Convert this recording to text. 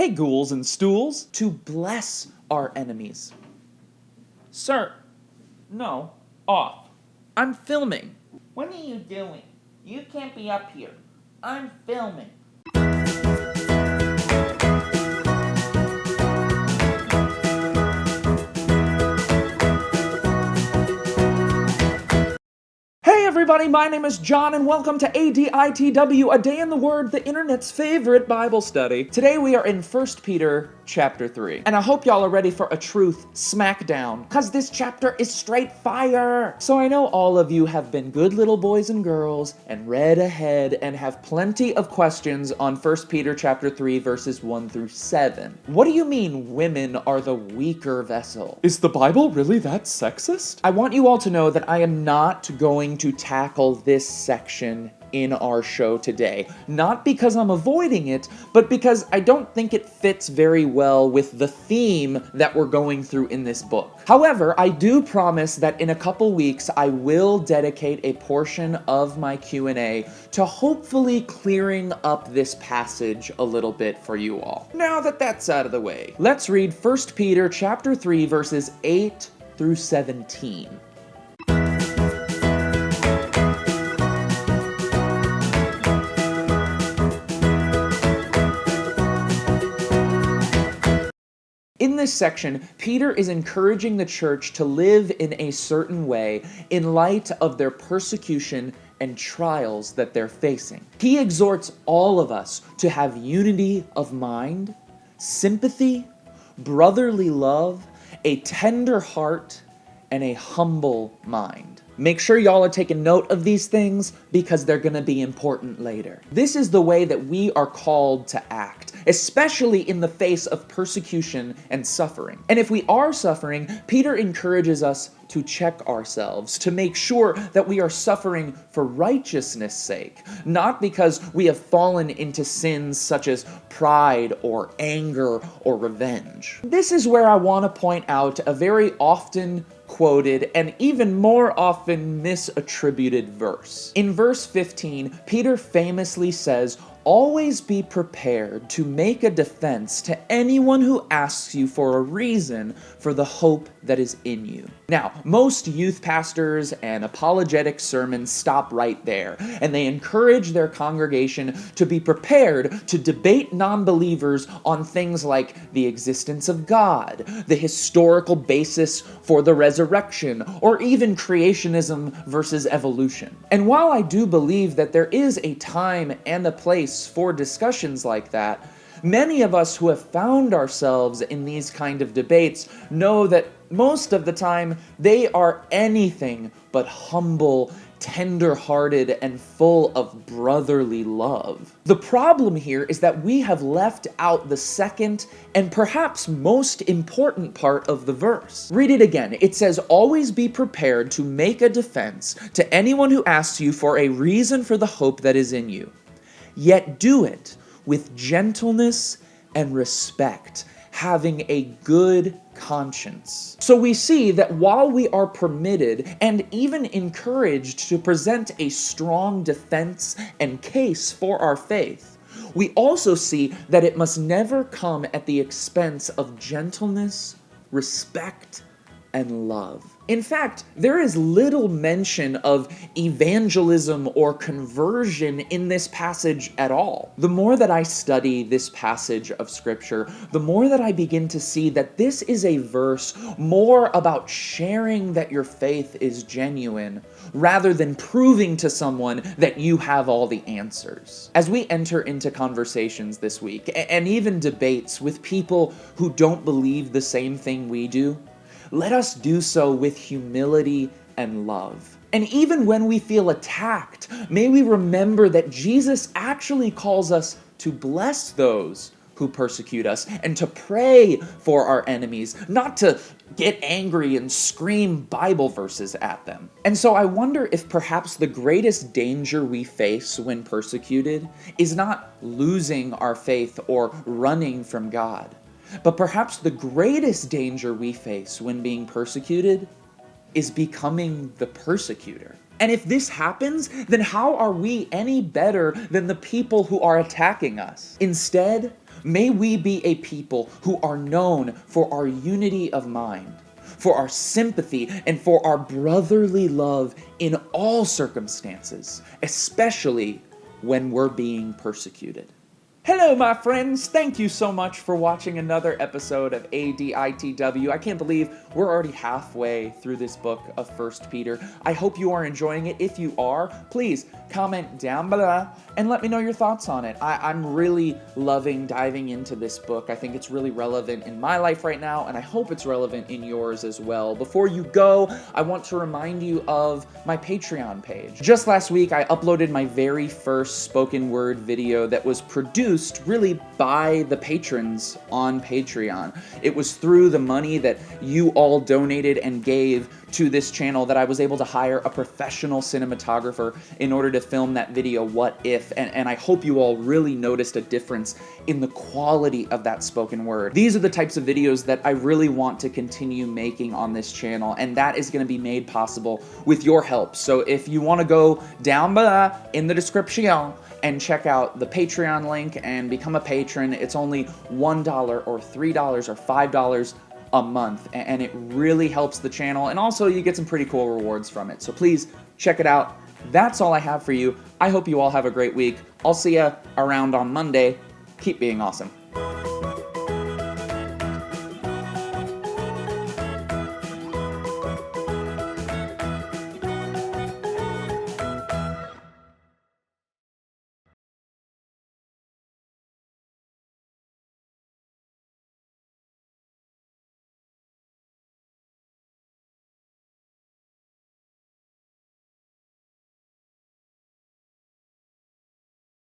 Hey, ghouls and stools, to bless our enemies. Sir, no, off. I'm filming. What are you doing? You can't be up here. I'm filming. Hey everybody, my name is John and welcome to ADITW, a day in the Word, the internet's favorite Bible study. Today we are in 1 Peter chapter 3. And I hope y'all are ready for a truth smackdown, cause this chapter is straight fire. So I know all of you have been good little boys and girls and read ahead and have plenty of questions on 1 Peter chapter 3 verses 1 through 7. What do you mean women are the weaker vessel? Is the Bible really that sexist? I want you all to know that I am not going to tackle this section in our show today. Not because I'm avoiding it, but because I don't think it fits very well with the theme that we're going through in this book. However, I do promise that in a couple weeks, I will dedicate a portion of my Q&A to hopefully clearing up this passage a little bit for you all. Now that that's out of the way, let's read 1 Peter chapter 3, verses 8 through 17. In this section, Peter is encouraging the church to live in a certain way in light of their persecution and trials that they're facing. He exhorts all of us to have unity of mind, sympathy, brotherly love, a tender heart, and a humble mind. Make sure y'all are taking note of these things because they're going to be important later. This is the way that we are called to act, especially in the face of persecution and suffering. And if we are suffering, Peter encourages us to check ourselves, to make sure that we are suffering for righteousness' sake, not because we have fallen into sins such as pride or anger or revenge. This is where I want to point out a very often quoted and even more often misattributed verse. In verse 15, Peter famously says, "Always be prepared to make a defense to anyone who asks you for a reason for the hope that is in you." Now, most youth pastors and apologetic sermons stop right there, and they encourage their congregation to be prepared to debate non-believers on things like the existence of God, the historical basis for the resurrection, or even creationism versus evolution. And while I do believe that there is a time and a place for discussions like that, many of us who have found ourselves in these kind of debates know that most of the time they are anything but humble, tender-hearted, and full of brotherly love. The problem here is that we have left out the second and perhaps most important part of the verse. Read it again. It says, "Always be prepared to make a defense to anyone who asks you for a reason for the hope that is in you. Yet do it with gentleness and respect, having a good conscience." So we see that while we are permitted and even encouraged to present a strong defense and case for our faith, we also see that it must never come at the expense of gentleness, respect, and love. In fact, there is little mention of evangelism or conversion in this passage at all. The more that I study this passage of Scripture, the more that I begin to see that this is a verse more about sharing that your faith is genuine, rather than proving to someone that you have all the answers. As we enter into conversations this week, and even debates with people who don't believe the same thing we do, let us do so with humility and love. And even when we feel attacked, may we remember that Jesus actually calls us to bless those who persecute us and to pray for our enemies, not to get angry and scream Bible verses at them. And so I wonder if perhaps the greatest danger we face when persecuted is not losing our faith or running from God. But perhaps the greatest danger we face when being persecuted is becoming the persecutor. And if this happens, then how are we any better than the people who are attacking us? Instead, May we be a people who are known for our unity of mind, for our sympathy, and for our brotherly love in all circumstances, especially when we're being persecuted. Hello, my friends. Thank you so much for watching another episode of ADITW. I can't believe we're already halfway through this book of 1 Peter. I hope you are enjoying it. If you are, please comment down below and let me know your thoughts on it. I'm really loving diving into this book. I think it's really relevant in my life right now, and I hope it's relevant in yours as well. Before you go, I want to remind you of my Patreon page. Just last week, I uploaded my very first spoken word video that was produced really by the patrons on Patreon. It was through the money that you all donated and gave to this channel that I was able to hire a professional cinematographer in order to film that video, What If, and I hope you all really noticed a difference in the quality of that spoken word. These are the types of videos that I really want to continue making on this channel, and that is going to be made possible with your help. So if you want to go down below in the description and check out the Patreon link and become a patron, it's only $1 or $3 or $5 a month, and it really helps the channel, and also you get some pretty cool rewards from it. So please check it out. That's all I have for you. I hope you all have a great week. I'll see you around on Monday. Keep being awesome.